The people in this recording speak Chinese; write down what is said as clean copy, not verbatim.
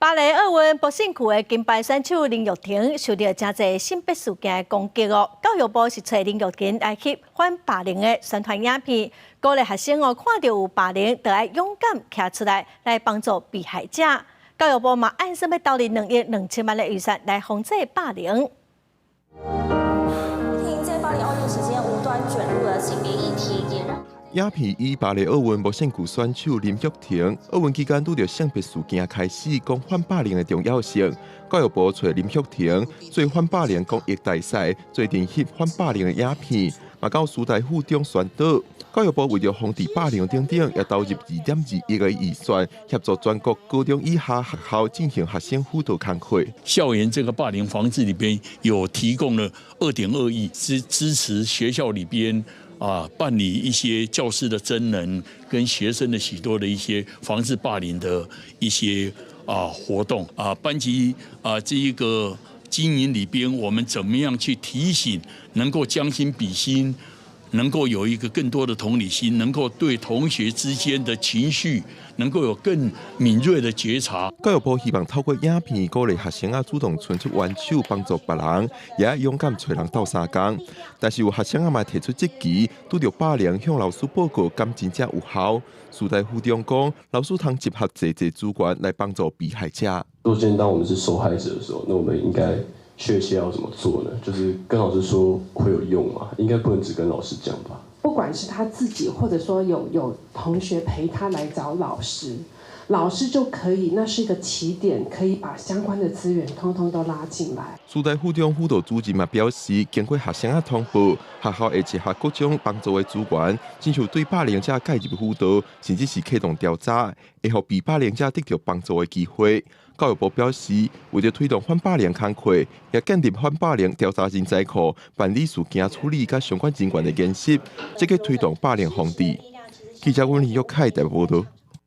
巴黎奥运博胜区的金牌选手林玉婷受到真侪性别事件的攻击哦。教育部是找林玉婷来翕反霸凌的宣传影片，鼓励学生看到有霸凌，就要勇敢站出来，来帮助被害者。教育部嘛按算要投入2亿2千万的预算来防治霸凌。婷在巴黎奥运期间无端卷入了性别议题，也让。影片以巴黎奥运博胜区选手林玉婷奥运期间拄着性别事件开始，讲反霸凌的重要性。教育部找林玉婷做反霸凌公益大赛，做电翕反霸凌的影片，嘛到师大附中宣导。教育部为了防治霸凌等等，也投入2.2亿的预算，协助全国高中以下学校进行学生辅导工作。校园这个霸凌防治里边有提供了2.2亿，是支持学校里边。办理一些教师的真人跟学生的许多的一些防治霸凌的一些活动班级这一个经营里边，我们怎么样去提醒，能够将心比心，能够有一个更多的同理心，能够对同学之间的情绪能够有更敏锐的觉察。教育部希望透过影片鼓励学生主动伸出援手帮助别人，也勇敢找人斗相共。但是有学生嘛提出质疑，拄到霸凌向老师报告，敢真正有效？师大附中讲，老师通集合侪资源来帮助被害者。如果今天当我们是受害者的时候，那我们应该确切要怎么做呢？就是跟老师说会有用吗？应该不能只跟老师讲吧。不管是他自己，或者说有同学陪他来找老师，老师就可以，那是一个起点，可以把相关的资源通通都拉进来。师大附中辅导主任嘛表示，经过学生通报，学校会结合各种帮助的资源，亲像对霸凌者介入辅导，甚至是启动调查，会让被霸凌者得到帮助的机会。教育部表示，为了推动反霸凌工作，也建立反霸凌调查人才库，办理事件处理甲相关人员的研习，积极推动霸凌防治。记者温林玉凯台报道。